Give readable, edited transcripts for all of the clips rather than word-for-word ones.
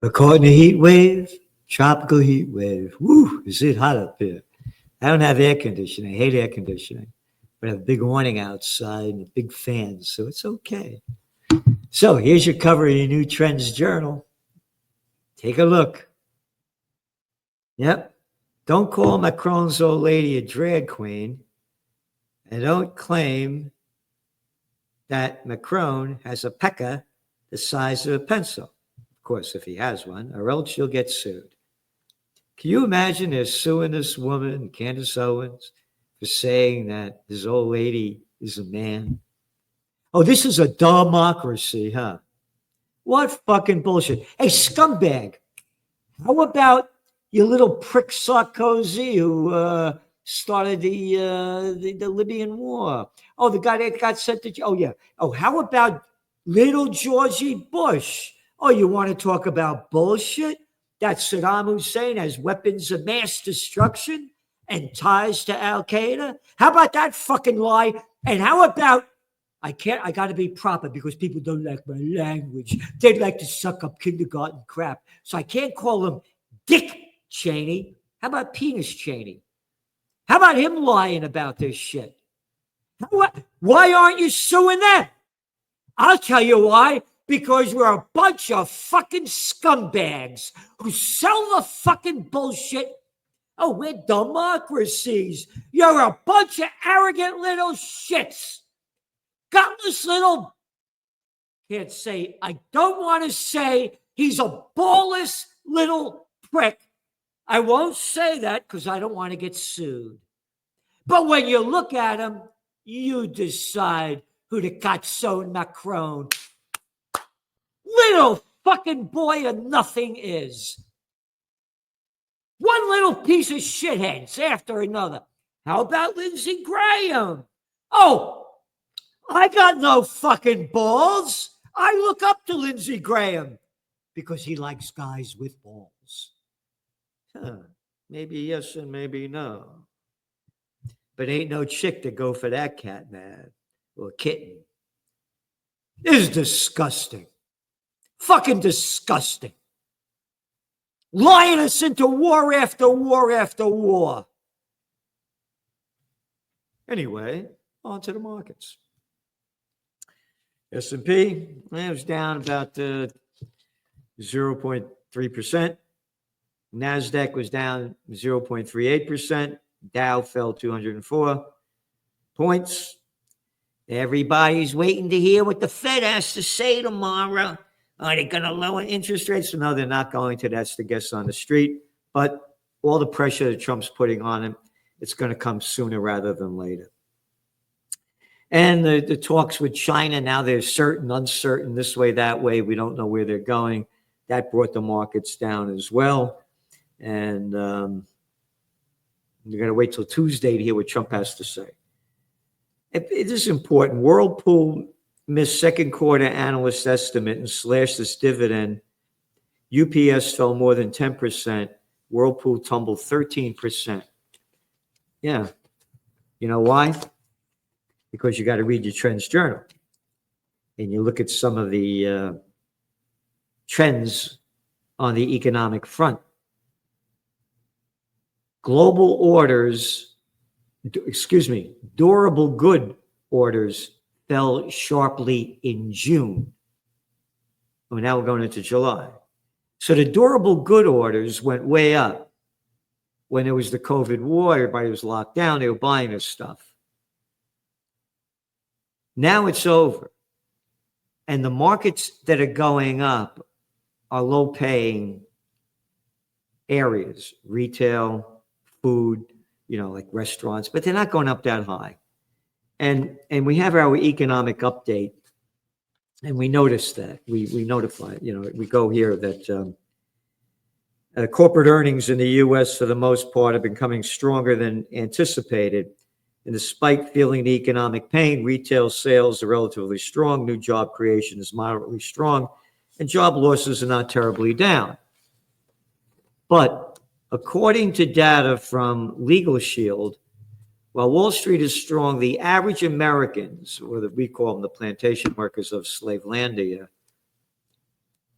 We're caught in a heat wave, tropical heat wave. Woo, is it hot up here? I don't have air conditioning. I hate air conditioning. But I have a big awning outside and a big fan, so it's okay. So here's your cover of your new Trends Journal. Take a look. Yep. Don't call Macron's old lady a drag queen. And don't claim that Macron has a Pecker the size of a pencil. Of course, if he has one, or else you'll get sued. Can you imagine they're suing this woman, Candace Owens, for saying that this old lady is a man? Oh, this is a democracy, huh? What fucking bullshit. Hey, scumbag, how about your little prick Sarkozy who started the Libyan war? Oh, the guy that got sent to jail. Oh, yeah. Oh, how about little Georgie Bush? Oh, you want to talk about bullshit? That Saddam Hussein has weapons of mass destruction and ties to Al Qaeda? How about that fucking lie? And how about, I got to be proper because people don't like my language. They'd like to suck up kindergarten crap. So I can't call him Dick Cheney. How about Penis Cheney? How about him lying about this shit? Why aren't you suing them? I'll tell you why. Because we're a bunch of fucking scumbags who sell the fucking bullshit. Oh, we're democracies. You're a bunch of arrogant little shits. Gutless little, can't say, I don't want to say he's a ballless little prick. I won't say that because I don't want to get sued. But when you look at him, you decide who the Catson Macron, little fucking boy of nothing is. One little piece of shitheads after another. How about Lindsey Graham? Oh, I got no fucking balls. I look up to Lindsey Graham because he likes guys with balls. Maybe yes and maybe no. But ain't no chick to go for that cat, man. Or kitten. This is disgusting. Fucking disgusting. Lying us into war after war after war. Anyway, on to the markets. S&P was down about 0.3%. NASDAQ was down 0.38%. Dow fell 204 points. Everybody's waiting to hear what the Fed has to say tomorrow. Are they going to lower interest rates? No, they're not going to. That's the guess on the street. But all the pressure that Trump's putting on him, it's going to come sooner rather than later. And the talks with China, now they're certain, uncertain, this way, that way. We don't know where they're going. That brought the markets down as well. And we're going to wait till Tuesday to hear what Trump has to say. It is important. Whirlpool missed second quarter analyst estimate and slashed its dividend. UPS fell more than 10%. Whirlpool tumbled 13%. Yeah. You know why? Because you got to read your Trends Journal. And you look at some of the trends on the economic front. Global orders, durable good orders fell sharply in June. Well, now we're going into July. So the durable good orders went way up. When there was the COVID war, everybody was locked down, they were buying this stuff. Now it's over. And the markets that are going up are low-paying areas, retail, food, like restaurants, but they're not going up that high. And we have our economic update, and we notice that. We notify, we go here that corporate earnings in the U.S. for the most part have been coming stronger than anticipated. And despite feeling the economic pain, retail sales are relatively strong, new job creation is moderately strong, and job losses are not terribly down. But according to data from Legal Shield, while Wall Street is strong, the average Americans, or we call them the plantation workers of Slavelandia,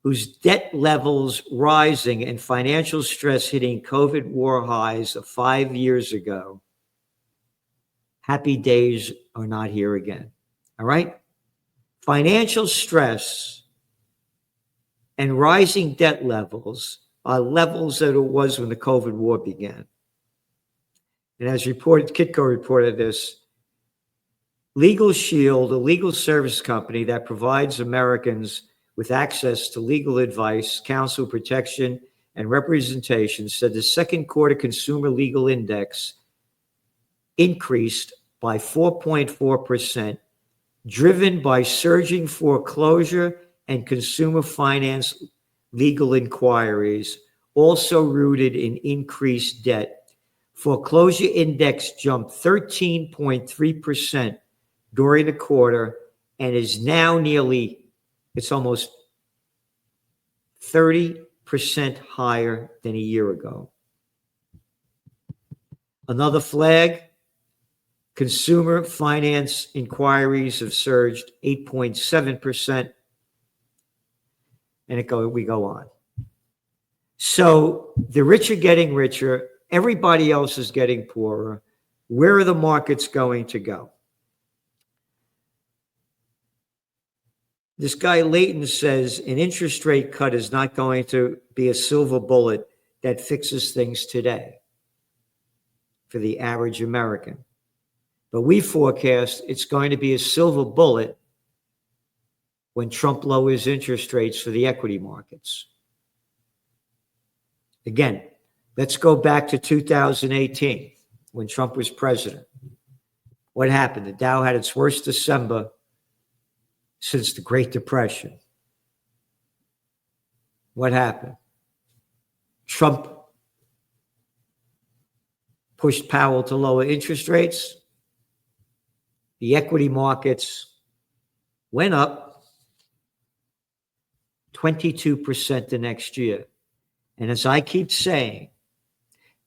whose debt levels rising and financial stress hitting COVID war highs of 5 years ago, happy days are not here again. All right? Financial stress and rising debt levels are levels that it was when the COVID war began. And as reported, Kitco reported this, Legal Shield, a legal service company that provides Americans with access to legal advice, counsel, protection, and representation, said the second quarter consumer legal index increased by 4.4%, driven by surging foreclosure and consumer finance legal inquiries, also rooted in increased debt. Foreclosure index jumped 13.3% during the quarter and is now it's almost 30% higher than a year ago. Another flag, consumer finance inquiries have surged 8.7%, and we go on. So the rich are getting richer, everybody else is getting poorer. Where are the markets going to go? This guy Leighton says an interest rate cut is not going to be a silver bullet that fixes things today for the average American. But we forecast it's going to be a silver bullet when Trump lowers interest rates for the equity markets. Again, let's go back to 2018 when Trump was president. What happened? The Dow had its worst December since the Great Depression. What happened? Trump pushed Powell to lower interest rates. The equity markets went up 22% the next year. And as I keep saying,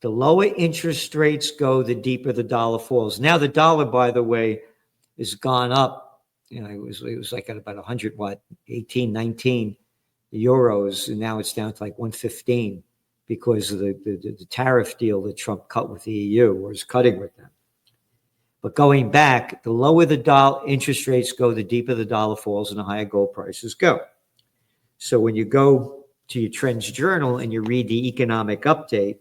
the lower interest rates go, the deeper the dollar falls. Now the dollar, by the way, has gone up. You know, it was like at about 18, 19 euros, and now it's down to like 115 because of the tariff deal that Trump cut with the EU, or is cutting with them. But going back, the lower the interest rates go, the deeper the dollar falls and the higher gold prices go. So when you go to your Trends Journal and you read the economic update,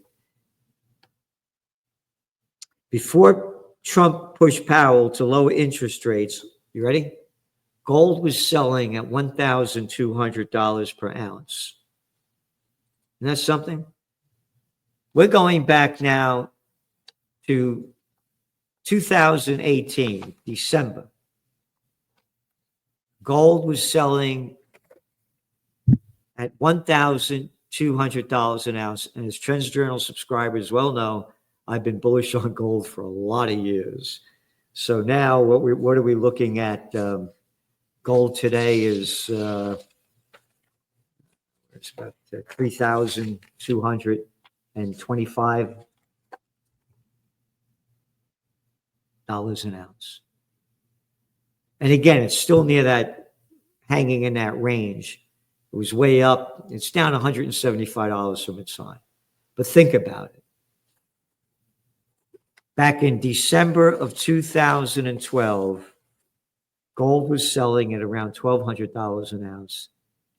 before Trump pushed Powell to lower interest rates, you ready? Gold was selling at $1,200 per ounce. Isn't that something? We're going back now to 2018, December. Gold was selling at $1,200 an ounce. And as Trends Journal subscribers well know, I've been bullish on gold for a lot of years. So now what are we looking at? Gold today is it's about $3,225 an ounce. And again, it's still near that, hanging in that range. It was way up. It's down $175 from its high. But think about it. Back in December of 2012, gold was selling at around $1,200 an ounce.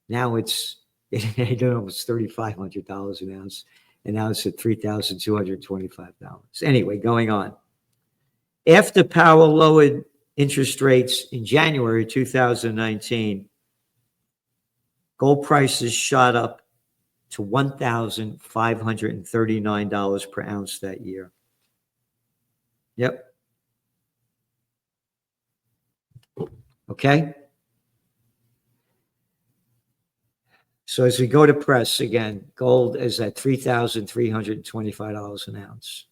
Now it's almost $3,500 an ounce, and now it's at $3,225. Anyway, going on. After Powell lowered interest rates in January 2019, gold prices shot up to $1,539 per ounce that year. Yep. Okay. So as we go to press again, gold is at $3,325 an ounce.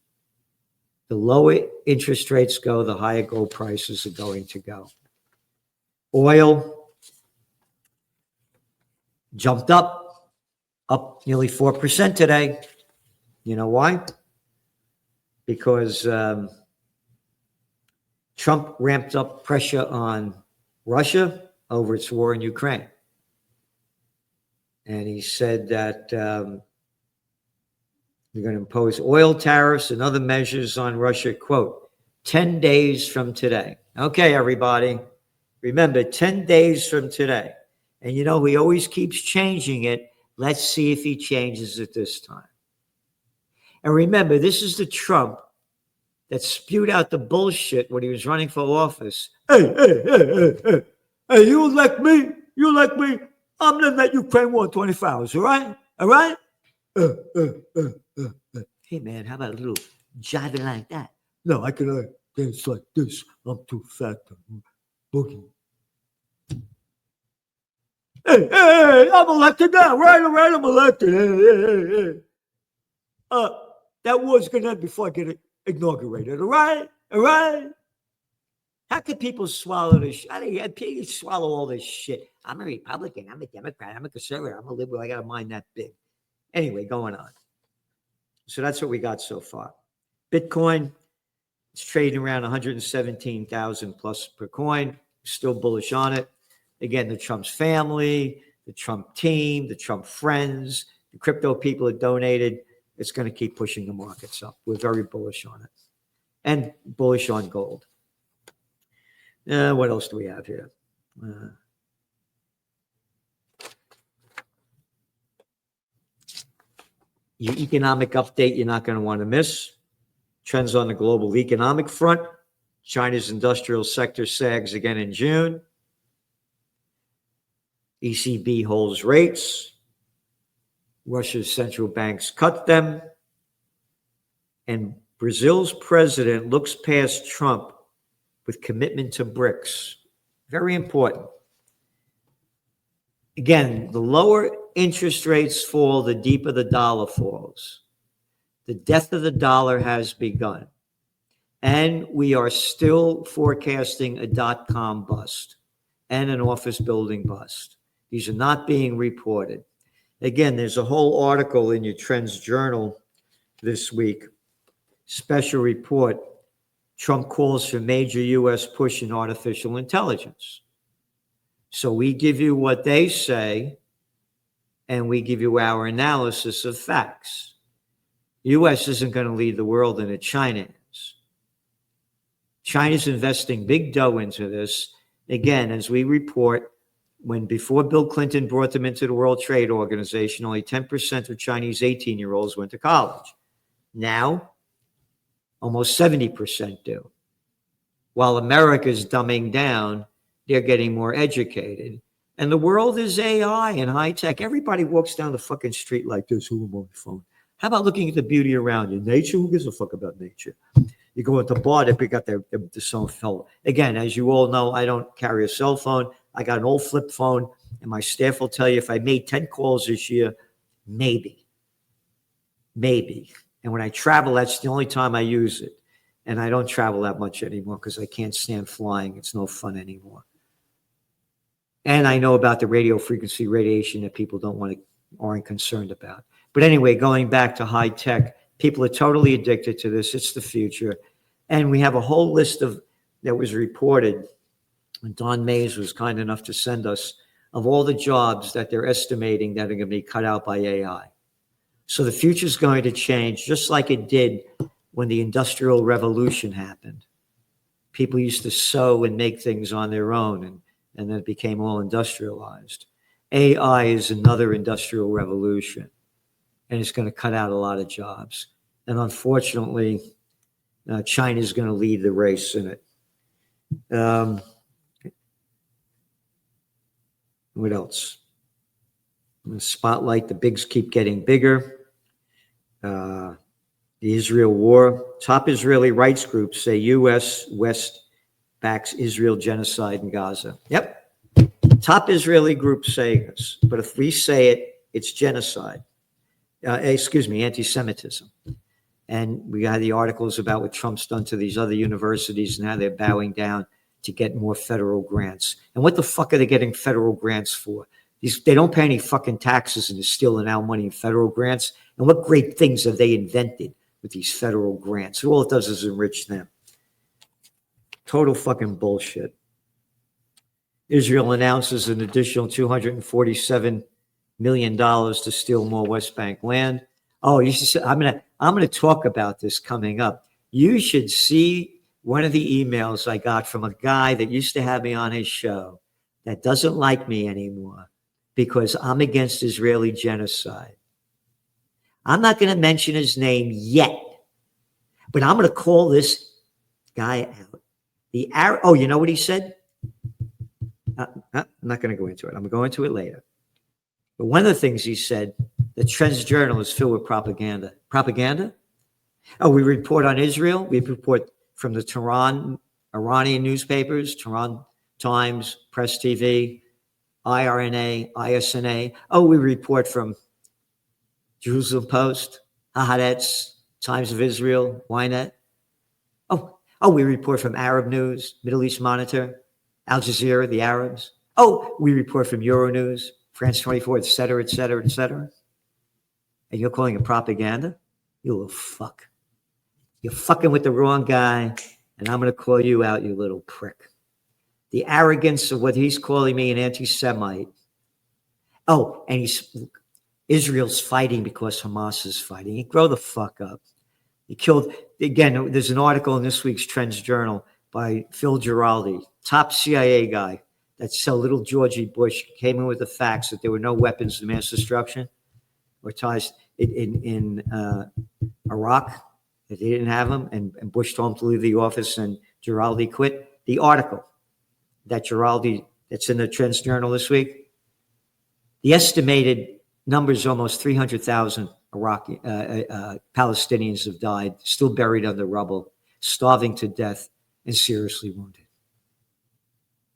The lower interest rates go, the higher gold prices are going to go. Oil jumped up nearly 4% today. You know why? Because Trump ramped up pressure on Russia over its war in Ukraine. And he said that we're going to impose oil tariffs and other measures on Russia, quote, 10 days from today. Okay, everybody. Remember, 10 days from today. And you know, he always keeps changing it. Let's see if he changes it this time. And remember, this is the Trump that spewed out the bullshit when he was running for office. Hey, you elect me? You elect me? I'm going to let Ukraine war 24 hours, all right? All right? Hey, man, how about a little jiving like that? No, I can dance like this. I'm too fat to boogie. Hey, I'm elected now, right? All right, I'm elected. Hey. That war's going to end before I get inaugurated, all right? All right? How can people swallow this? How do you swallow all this shit? I'm a Republican. I'm a Democrat. I'm a conservative. I'm a liberal. I got a mind that big. Anyway, going on. So that's what we got so far. Bitcoin is trading around 117,000 plus per coin. Still bullish on it. Again, the Trump's family, the Trump team, the Trump friends, the crypto people that donated. It's going to keep pushing the markets up. We're very bullish on it. And bullish on gold. What else do we have here? Your economic update you're not going to want to miss. Trends on the global economic front. China's industrial sector sags again in June. ECB holds rates. Russia's central banks cut them. And Brazil's president looks past Trump with commitment to BRICS. Very important. Again, the lower interest rates fall, the deeper the dollar falls. The death of the dollar has begun. And we are still forecasting a dot-com bust and an office building bust. These are not being reported. Again, there's a whole article in your Trends Journal this week. Special report. Trump calls for major U.S. push in artificial intelligence. So we give you what they say, and we give you our analysis of facts. The U.S. isn't going to lead the world in it. China is. China's investing big dough into this. Again, as we report, before Bill Clinton brought them into the World Trade Organization, only 10% of Chinese 18-year-olds went to college. Now, almost 70% do. While America's dumbing down, they're getting more educated. And the world is AI and high tech. Everybody walks down the fucking street like this. Who am on my phone? How about looking at the beauty around you? Nature? Who gives a fuck about nature? You go at the bar, they pick up their cell phone. Again, as you all know, I don't carry a cell phone. I got an old flip phone, and my staff will tell you if I made 10 calls this year, maybe. And when I travel, that's the only time I use it. And I don't travel that much anymore because I can't stand flying. It's no fun anymore. And I know about the radio frequency radiation that people aren't concerned about. But anyway, going back to high tech, people are totally addicted to this. It's the future. And we have a whole list that was reported. And Don Mays was kind enough to send us of all the jobs that they're estimating that are going to be cut out by AI. So the future is going to change just like it did when the Industrial Revolution happened. People used to sew and make things on their own, and then it became all industrialized. AI is another industrial revolution, and it's going to cut out a lot of jobs. And unfortunately, China is going to lead the race in it. What else? I'm going to spotlight the bigs keep getting bigger. The Israel war. Top Israeli rights groups say U.S. West backs Israel genocide in Gaza. Yep. Top Israeli groups say this. But if we say it, it's genocide. Anti-Semitism. And we had the articles about what Trump's done to these other universities and how they're bowing down to get more federal grants. And what the fuck are they getting federal grants for? They don't pay any fucking taxes and they're stealing our money in federal grants. And what great things have they invented with these federal grants? All it does is enrich them. Total fucking bullshit. Israel announces an additional 247 million to steal more West Bank land. Oh, you should. I'm gonna talk about this coming up. You should see one of the emails I got from a guy that used to have me on his show that doesn't like me anymore because I'm against Israeli genocide. I'm not going to mention his name yet, but I'm going to call this guy out. The Arab. Oh, you know what he said? I'm not going to go into it. I'm going to go into it later. But one of the things he said, the Trends Journal is filled with propaganda. Propaganda? Oh, we report on Israel. We report from the Tehran, Iranian newspapers, Tehran Times, Press TV, IRNA, ISNA. Oh, we report from Jerusalem Post, Haaretz, Times of Israel, Ynet. Oh, we report from Arab News, Middle East Monitor, Al Jazeera, the Arabs. Oh, we report from Euronews, France 24, et cetera, et cetera, et cetera. And you're calling it propaganda? You little fuck. You're fucking with the wrong guy, and I'm going to call you out, you little prick. The arrogance of what he's calling me an anti-Semite. Oh, and Israel's fighting because Hamas is fighting. Grow the fuck up. He killed, again, there's an article in this week's Trends Journal by Phil Giraldi, top CIA guy that said little Georgie Bush came in with the facts that there were no weapons of mass destruction or ties in Iraq, that they didn't have them, and Bush told him to leave the office and Giraldi quit. The article that Giraldi, that's in the Trends Journal this week, the estimated number is almost 300,000 Iraqi Palestinians have died, still buried under rubble, starving to death, and seriously wounded.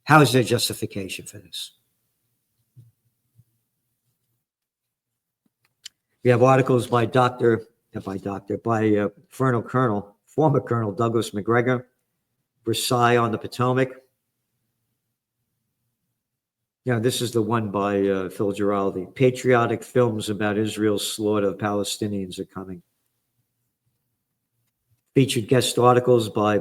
How is there justification for this? We have articles by former Colonel Douglas McGregor, Versailles on the Potomac. Yeah, this is the one by Phil Giraldi. Patriotic films about Israel's slaughter of Palestinians are coming. Featured guest articles by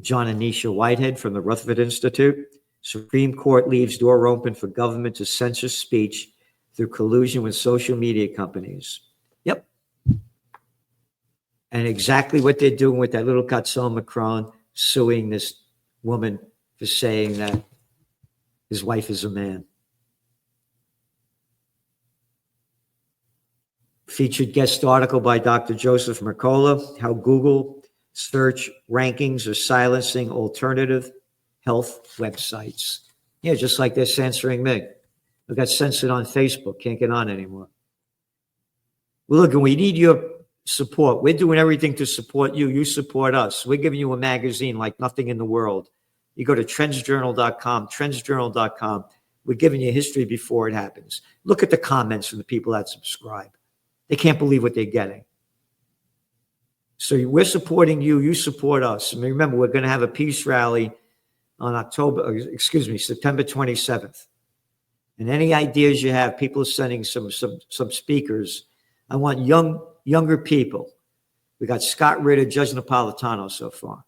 John and Nisha Whitehead from the Rutherford Institute. Supreme Court leaves door open for government to censor speech through collusion with social media companies. Yep. And exactly what they're doing with that little Katzon Macron suing this woman for saying that his wife is a man. Featured guest article by Dr. Joseph Mercola, how Google search rankings are silencing alternative health websites. Yeah, just like they're censoring me. I got censored on Facebook, can't get on anymore. Well, look, we need your support. We're doing everything to support you. You support us. We're giving you a magazine like nothing in the world. You go to trendsjournal.com, trendsjournal.com. We're giving you history before it happens. Look at the comments from the people that subscribe. They can't believe what they're getting. So we're supporting you. You support us. And remember, we're going to have a peace rally on September 27th. And any ideas you have, people are sending some speakers. I want younger people. We got Scott Ritter, Judge Napolitano so far.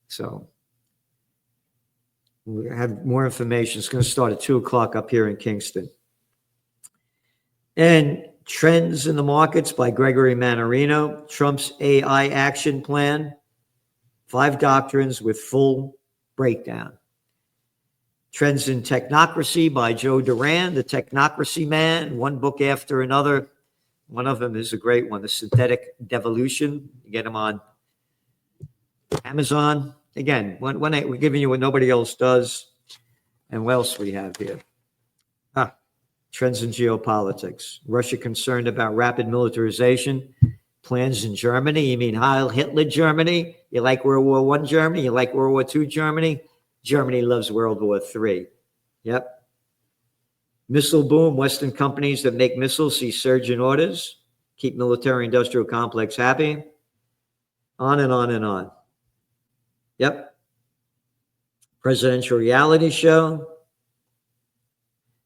So we have more information. It's going to start at 2:00 up here in Kingston. And Trends in the Markets by Gregory Mannarino. Trump's AI action plan. 5 doctrines with full breakdown. Trends in Technocracy by Joe Duran, the Technocracy Man, one book after another. One of them is a great one, The Synthetic Devolution. You get them on Amazon. Again, we're giving you what nobody else does. And what else we have here? Trends in Geopolitics. Russia concerned about rapid militarization. Plans in Germany. You mean Heil Hitler Germany? You like World War I Germany? You like World War II Germany? Germany loves World War III. Yep. Missile boom. Western companies that make missiles see surge in orders. Keep military industrial complex happy. On and on and on. Yep. Presidential reality show.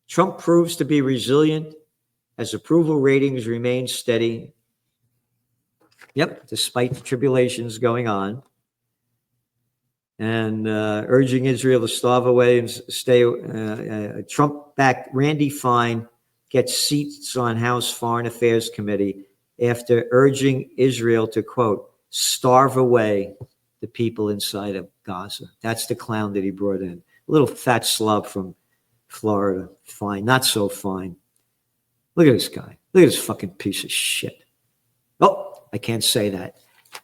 Trump proves to be resilient as approval ratings remain steady. Yep, despite the tribulations going on. And urging Israel to starve away and stay. Trump-backed Randy Fine gets seats on House Foreign Affairs Committee after urging Israel to, quote, starve away the people inside of Gaza. That's the clown that he brought in. A little fat slob from Florida. Fine, not so fine. Look at this guy. Look at this fucking piece of shit. Oh, I can't say that.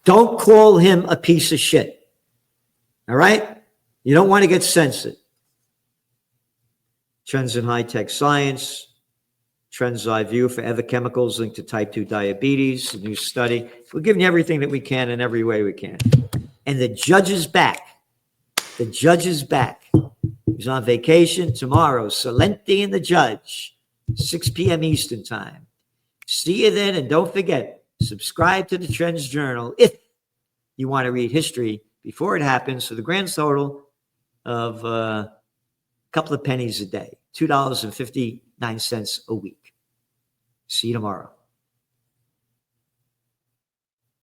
Don't call him a piece of shit. All right? You don't want to get censored. Trends in high-tech science. Trends I view for other chemicals linked to type 2 diabetes. A new study. We're giving you everything that we can in every way we can. And the judge is back. The judge is back. He's on vacation tomorrow. Salenti and the judge. 6 p.m. Eastern time. See you then. And don't forget, subscribe to the Trends Journal if you want to read history before it happens for the grand total of a couple of pennies a day. $2.59 a week. See you tomorrow.